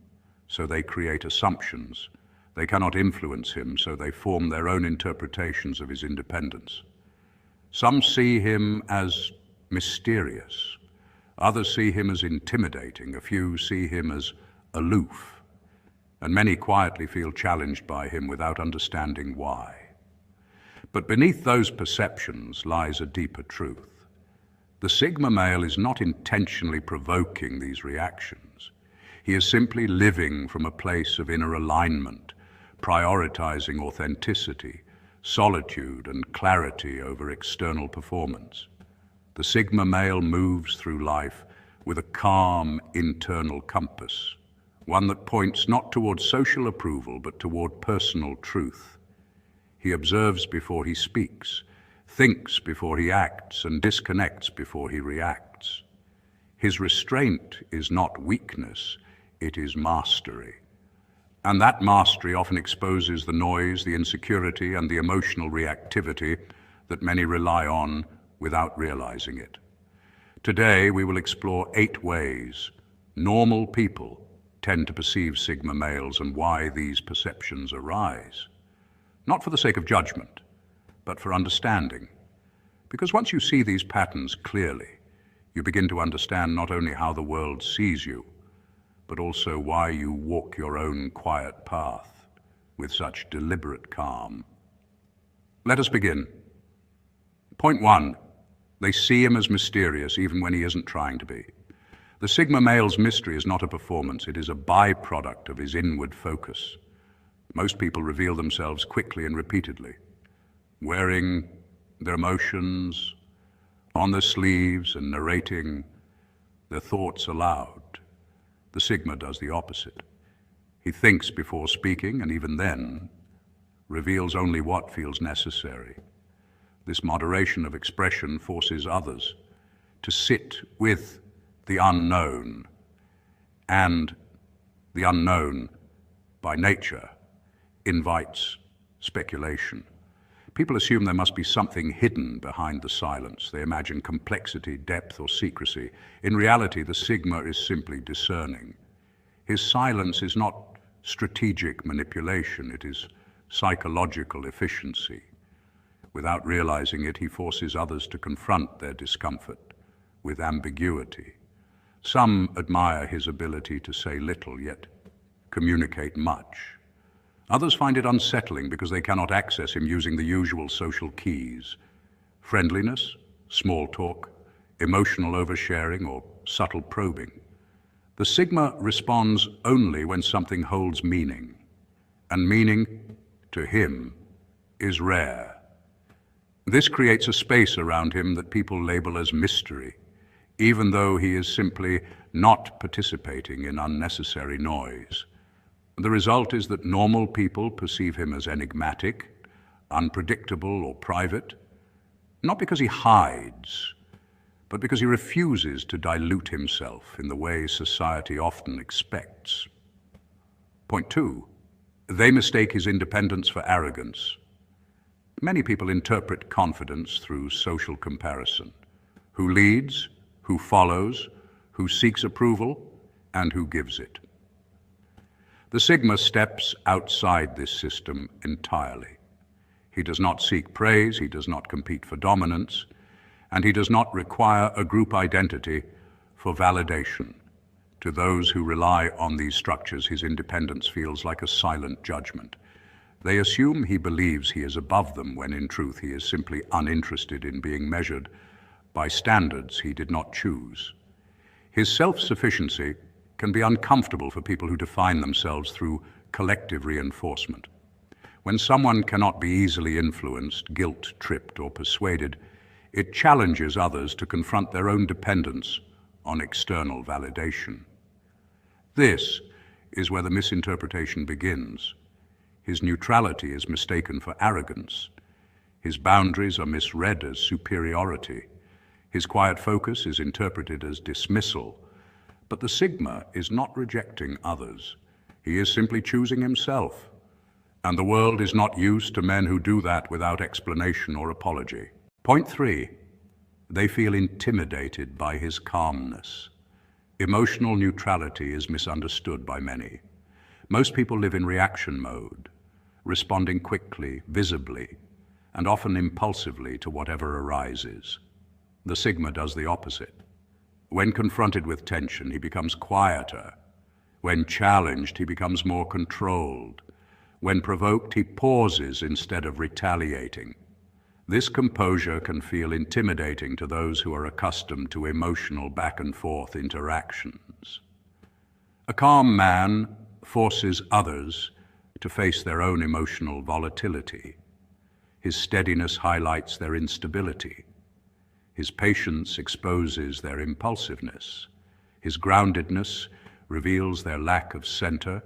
so they create assumptions. They cannot influence him, so they form their own interpretations of his independence. Some see him as mysterious. Others see him as intimidating. A few see him as aloof. And many quietly feel challenged by him without understanding why. But beneath those perceptions lies a deeper truth. The Sigma male is not intentionally provoking these reactions. He is simply living from a place of inner alignment, prioritizing authenticity, solitude, and clarity over external performance. The Sigma male moves through life with a calm internal compass, one that points not toward social approval, but toward personal truth. He observes before he speaks, thinks before he acts, and disconnects before he reacts. His restraint is not weakness, it is mastery. And that mastery often exposes the noise, the insecurity, and the emotional reactivity that many rely on without realizing it. Today, we will explore 8 ways normal people tend to perceive Sigma males and why these perceptions arise. Not for the sake of judgment, but for understanding. Because once you see these patterns clearly, you begin to understand not only how the world sees you, but also why you walk your own quiet path with such deliberate calm. Let us begin. Point 1. They see him as mysterious even when he isn't trying to be. The Sigma male's mystery is not a performance, it is a byproduct of his inward focus. Most people reveal themselves quickly and repeatedly, wearing their emotions on their sleeves and narrating their thoughts aloud. The Sigma does the opposite. He thinks before speaking, and even then, reveals only what feels necessary. This moderation of expression forces others to sit with the unknown, and the unknown, by nature, invites speculation. People assume there must be something hidden behind the silence. They imagine complexity, depth, or secrecy. In reality, the Sigma is simply discerning. His silence is not strategic manipulation, it is psychological efficiency. Without realizing it, he forces others to confront their discomfort with ambiguity. Some admire his ability to say little, yet communicate much. Others find it unsettling because they cannot access him using the usual social keys: friendliness, small talk, emotional oversharing, or subtle probing. The Sigma responds only when something holds meaning, and meaning, to him, is rare. This creates a space around him that people label as mystery, even though he is simply not participating in unnecessary noise. The result is that normal people perceive him as enigmatic, unpredictable, or private, not because he hides, but because he refuses to dilute himself in the way society often expects. Point 2. They mistake his independence for arrogance. Many people interpret confidence through social comparison: who leads, who follows, who seeks approval, and who gives it. The Sigma steps outside this system entirely. He does not seek praise, he does not compete for dominance, and he does not require a group identity for validation. To those who rely on these structures, his independence feels like a silent judgment. They assume he believes he is above them when in truth he is simply uninterested in being measured by standards he did not choose. His self-sufficiency can be uncomfortable for people who define themselves through collective reinforcement. When someone cannot be easily influenced, guilt-tripped, or persuaded, it challenges others to confront their own dependence on external validation. This is where the misinterpretation begins. His neutrality is mistaken for arrogance. His boundaries are misread as superiority. His quiet focus is interpreted as dismissal. But the Sigma is not rejecting others. He is simply choosing himself. And the world is not used to men who do that without explanation or apology. Point 3. They feel intimidated by his calmness. Emotional neutrality is misunderstood by many. Most people live in reaction mode, responding quickly, visibly, and often impulsively to whatever arises. The Sigma does the opposite. When confronted with tension, he becomes quieter. When challenged, he becomes more controlled. When provoked, he pauses instead of retaliating. This composure can feel intimidating to those who are accustomed to emotional back-and-forth interactions. A calm man forces others to face their own emotional volatility. His steadiness highlights their instability. His patience exposes their impulsiveness. His groundedness reveals their lack of center.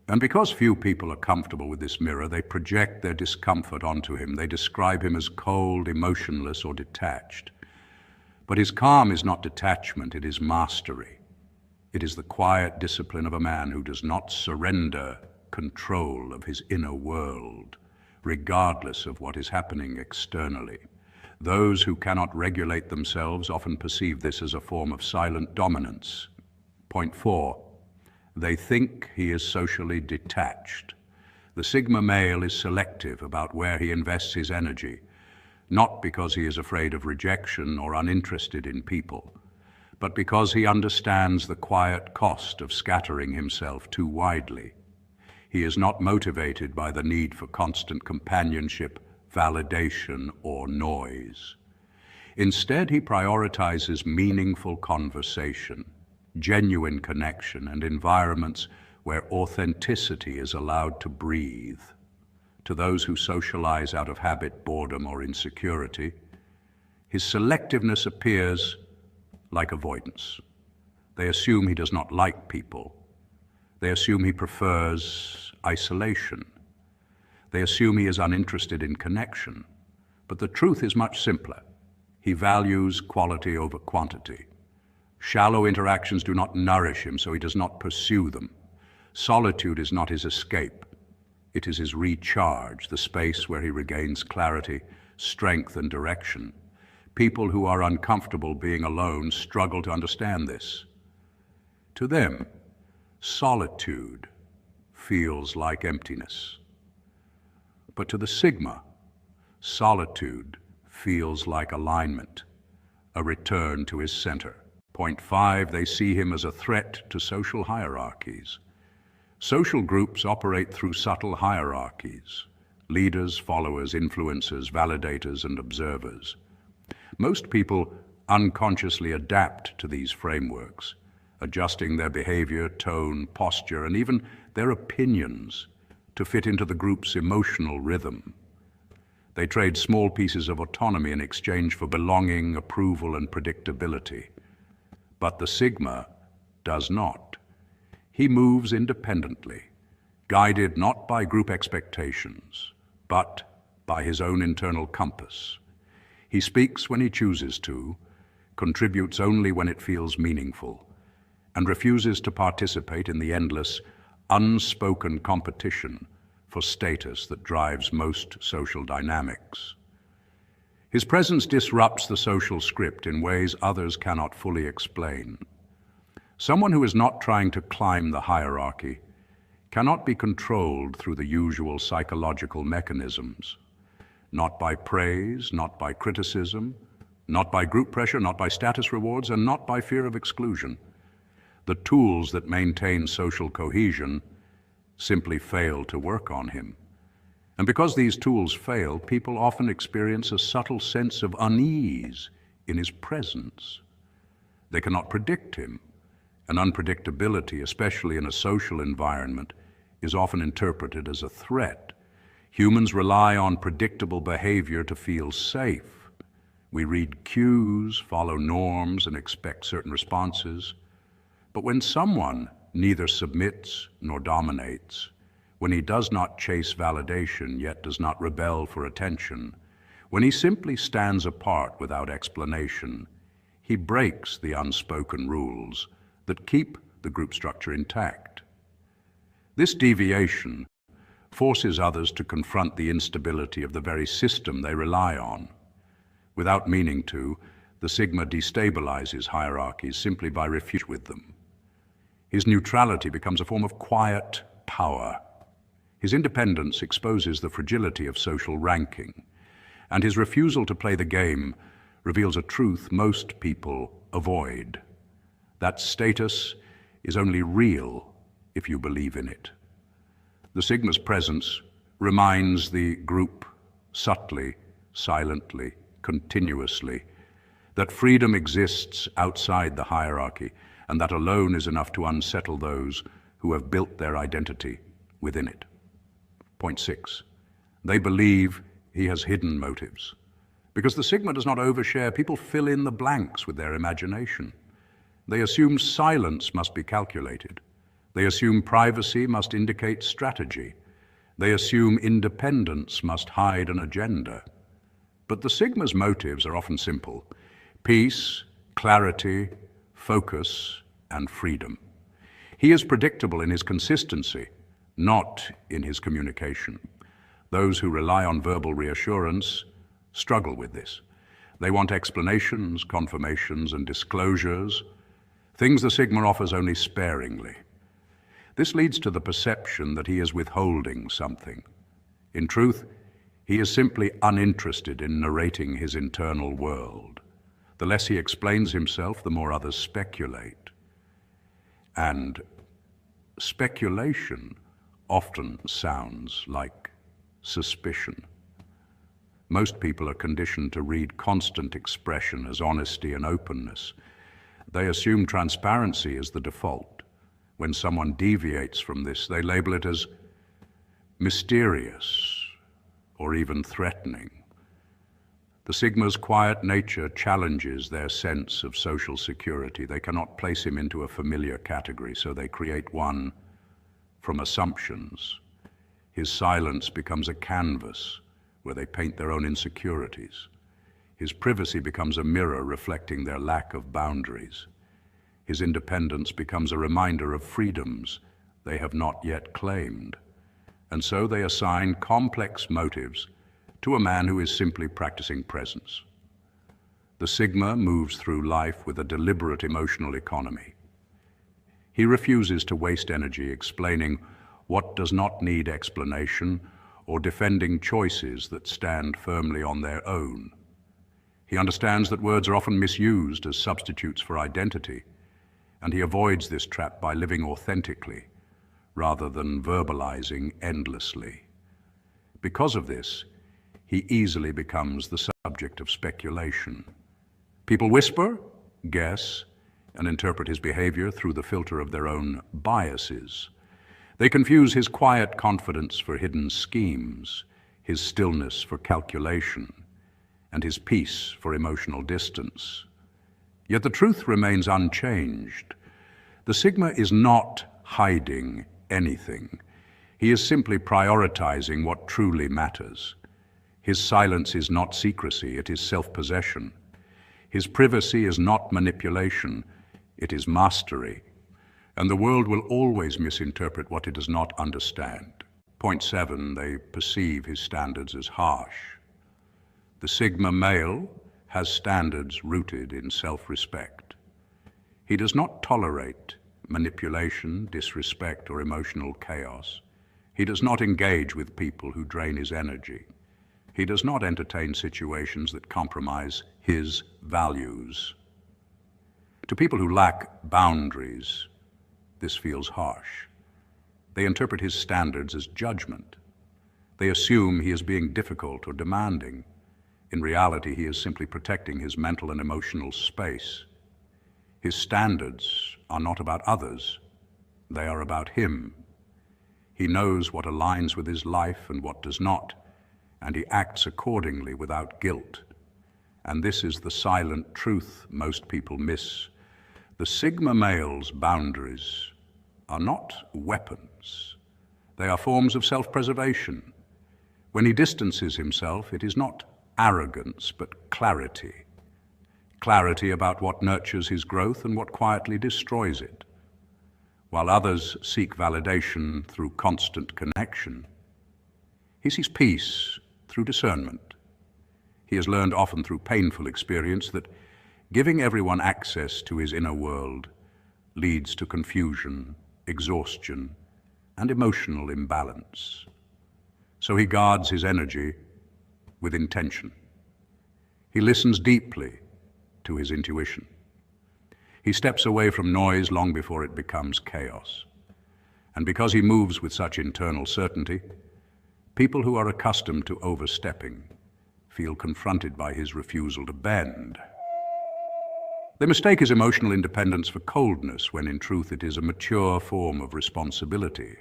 And because few people are comfortable with this mirror, they project their discomfort onto him. They describe him as cold, emotionless, or detached. But his calm is not detachment, it is mastery. It is the quiet discipline of a man who does not surrender control of his inner world, regardless of what is happening externally. Those who cannot regulate themselves often perceive this as a form of silent dominance. Point 4. They think he is socially detached. The Sigma male is selective about where he invests his energy, not because he is afraid of rejection or uninterested in people, but because he understands the quiet cost of scattering himself too widely. He is not motivated by the need for constant companionship, validation, or noise. Instead, he prioritizes meaningful conversation, genuine connection, and environments where authenticity is allowed to breathe. To those who socialize out of habit, boredom, or insecurity, his selectiveness appears like avoidance. They assume he does not like people. They assume he prefers isolation. They assume he is uninterested in connection. But the truth is much simpler. He values quality over quantity. Shallow interactions do not nourish him, so he does not pursue them. Solitude is not his escape. It is his recharge, the space where he regains clarity, strength, and direction. People who are uncomfortable being alone struggle to understand this. To them, solitude feels like emptiness. But to the Sigma, solitude feels like alignment, a return to his center. Point 5, they see him as a threat to social hierarchies. Social groups operate through subtle hierarchies: leaders, followers, influencers, validators, and observers. Most people unconsciously adapt to these frameworks, adjusting their behavior, tone, posture, and even their opinions to fit into the group's emotional rhythm. They trade small pieces of autonomy in exchange for belonging, approval, and predictability. But the Sigma does not. He moves independently, guided not by group expectations, but by his own internal compass. He speaks when he chooses to, contributes only when it feels meaningful, and refuses to participate in the endless, unspoken competition for status that drives most social dynamics. His presence disrupts the social script in ways others cannot fully explain. Someone who is not trying to climb the hierarchy cannot be controlled through the usual psychological mechanisms. Not by praise, not by criticism, not by group pressure, not by status rewards, and not by fear of exclusion. The tools that maintain social cohesion simply fail to work on him. And because these tools fail, people often experience a subtle sense of unease in his presence. They cannot predict him, and unpredictability, especially in a social environment, is often interpreted as a threat. Humans rely on predictable behavior to feel safe. We read cues, follow norms, and expect certain responses. But when someone neither submits nor dominates, when he does not chase validation yet does not rebel for attention, when he simply stands apart without explanation, he breaks the unspoken rules that keep the group structure intact. This deviation forces others to confront the instability of the very system they rely on. Without meaning to, the Sigma destabilizes hierarchies simply by refusing with them. His neutrality becomes a form of quiet power. His independence exposes the fragility of social ranking, and his refusal to play the game reveals a truth most people avoid: that status is only real if you believe in it. The Sigma's presence reminds the group subtly, silently, continuously, that freedom exists outside the hierarchy, and that alone is enough to unsettle those who have built their identity within it. Point 6. They believe he has hidden motives. Because the Sigma does not overshare, people fill in the blanks with their imagination. They assume silence must be calculated. They assume privacy must indicate strategy. They assume independence must hide an agenda. But the Sigma's motives are often simple: peace, clarity, focus, and freedom. He is predictable in his consistency, not in his communication. Those who rely on verbal reassurance struggle with this. They want explanations, confirmations, and disclosures, things the Sigma offers only sparingly. This leads to the perception that he is withholding something. In truth, he is simply uninterested in narrating his internal world. The less he explains himself, the more others speculate. And speculation often sounds like suspicion. Most people are conditioned to read constant expression as honesty and openness. They assume transparency is the default. When someone deviates from this, they label it as mysterious or even threatening. The Sigma's quiet nature challenges their sense of social security. They cannot place him into a familiar category, so they create one from assumptions. His silence becomes a canvas where they paint their own insecurities. His privacy becomes a mirror reflecting their lack of boundaries. His independence becomes a reminder of freedoms they have not yet claimed. And so they assign complex motives to a man who is simply practicing presence. The Sigma moves through life with a deliberate emotional economy. He refuses to waste energy explaining what does not need explanation or defending choices that stand firmly on their own. He understands that words are often misused as substitutes for identity, and he avoids this trap by living authentically, rather than verbalizing endlessly. Because of this, he easily becomes the subject of speculation. People whisper, guess, and interpret his behavior through the filter of their own biases. They confuse his quiet confidence for hidden schemes, his stillness for calculation, and his peace for emotional distance. Yet the truth remains unchanged. The Sigma is not hiding anything. He is simply prioritizing what truly matters. His silence is not secrecy, it is self-possession. His privacy is not manipulation, it is mastery. And the world will always misinterpret what it does not understand. Point 7, they perceive his standards as harsh. The Sigma male has standards rooted in self-respect. He does not tolerate manipulation, disrespect, or emotional chaos. He does not engage with people who drain his energy. He does not entertain situations that compromise his values. To people who lack boundaries, this feels harsh. They interpret his standards as judgment. They assume he is being difficult or demanding. In reality, he is simply protecting his mental and emotional space. His standards are not about others. They are about him. He knows what aligns with his life and what does not, and he acts accordingly without guilt. And this is the silent truth most people miss. The Sigma male's boundaries are not weapons. They are forms of self-preservation. When he distances himself, it is not arrogance, but clarity. Clarity about what nurtures his growth and what quietly destroys it. While others seek validation through constant connection, he sees peace through discernment. He has learned often through painful experience that giving everyone access to his inner world leads to confusion, exhaustion, and emotional imbalance. So he guards his energy with intention. He listens deeply to his intuition. He steps away from noise long before it becomes chaos. And because he moves with such internal certainty, people who are accustomed to overstepping feel confronted by his refusal to bend. They mistake his emotional independence for coldness, when in truth it is a mature form of responsibility.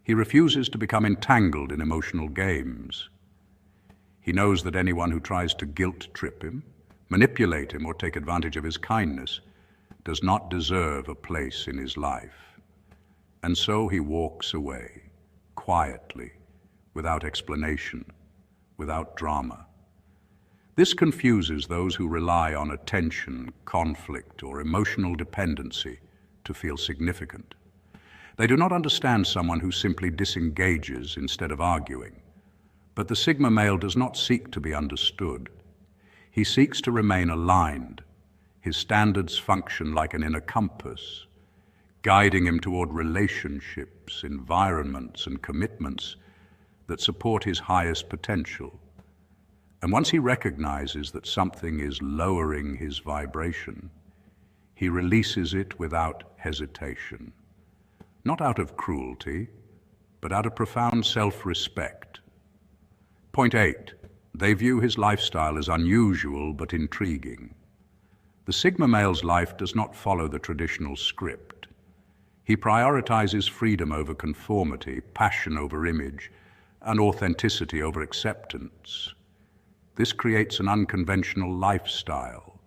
He refuses to become entangled in emotional games. He knows that anyone who tries to guilt-trip him, manipulate him, or take advantage of his kindness does not deserve a place in his life. And so he walks away, quietly, without explanation, without drama. This confuses those who rely on attention, conflict, or emotional dependency to feel significant. They do not understand someone who simply disengages instead of arguing. But the Sigma male does not seek to be understood. He seeks to remain aligned. His standards function like an inner compass, guiding him toward relationships, environments, and commitments that support his highest potential. And once he recognizes that something is lowering his vibration, he releases it without hesitation. Not out of cruelty, but out of profound self-respect. Point 8, they view his lifestyle as unusual but intriguing. The Sigma male's life does not follow the traditional script. He prioritizes freedom over conformity, passion over image, and authenticity over acceptance. This creates an unconventional lifestyle,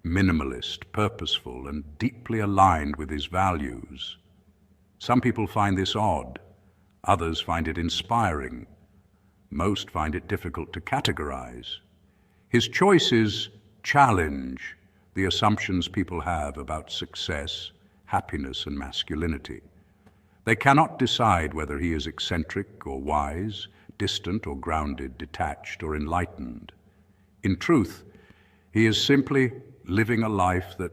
minimalist, purposeful, and deeply aligned with his values. Some people find this odd, others find it inspiring. Most find it difficult to categorize. His choices challenge the assumptions people have about success, happiness, and masculinity. They cannot decide whether he is eccentric or wise, distant or grounded, detached or enlightened. In truth, he is simply living a life that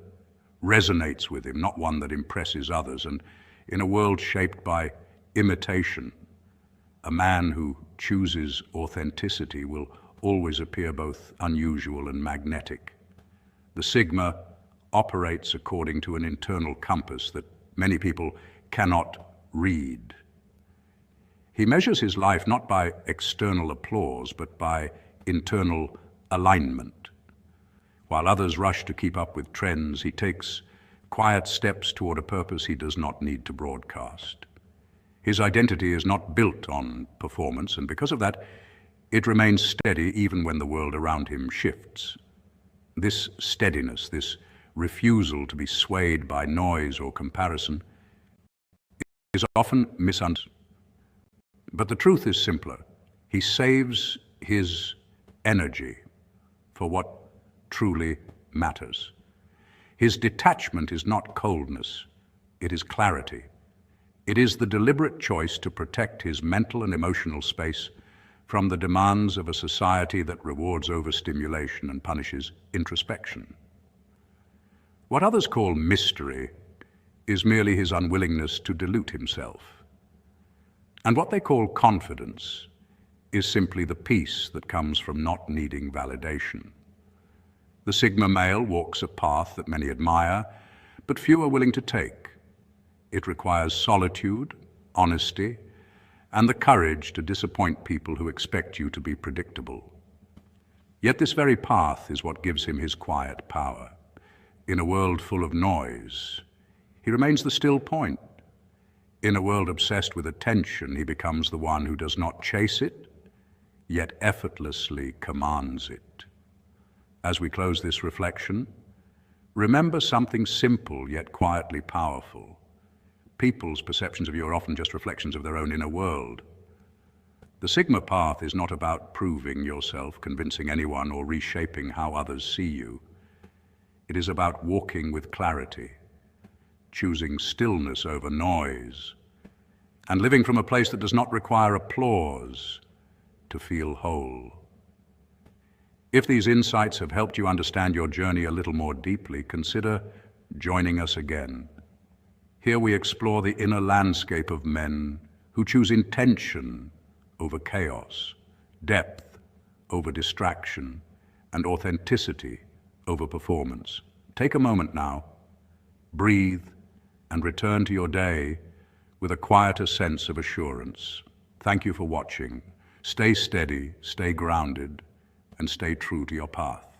resonates with him, not one that impresses others. And in a world shaped by imitation, a man who chooses authenticity will always appear both unusual and magnetic. The Sigma operates according to an internal compass that many people cannot read. He measures his life not by external applause, but by internal alignment. While others rush to keep up with trends, he takes quiet steps toward a purpose he does not need to broadcast. His identity is not built on performance, and because of that, it remains steady even when the world around him shifts. This steadiness, this refusal to be swayed by noise or comparison, is often misunderstood. But the truth is simpler. He saves his energy for what truly matters. His detachment is not coldness, it is clarity. It is the deliberate choice to protect his mental and emotional space from the demands of a society that rewards overstimulation and punishes introspection. What others call mystery is merely his unwillingness to dilute himself. And what they call confidence is simply the peace that comes from not needing validation. The Sigma male walks a path that many admire, but few are willing to take. It requires solitude, honesty, and the courage to disappoint people who expect you to be predictable. Yet this very path is what gives him his quiet power. In a world full of noise, he remains the still point. In a world obsessed with attention, he becomes the one who does not chase it, yet effortlessly commands it. As we close this reflection, remember something simple yet quietly powerful. People's perceptions of you are often just reflections of their own inner world. The Sigma path is not about proving yourself, convincing anyone, or reshaping how others see you. It is about walking with clarity, choosing stillness over noise, and living from a place that does not require applause to feel whole. If these insights have helped you understand your journey a little more deeply, consider joining us again. Here we explore the inner landscape of men who choose intention over chaos, depth over distraction, and authenticity over performance. Take a moment now, breathe, and return to your day with a quieter sense of assurance. Thank you for watching. Stay steady, stay grounded, and stay true to your path.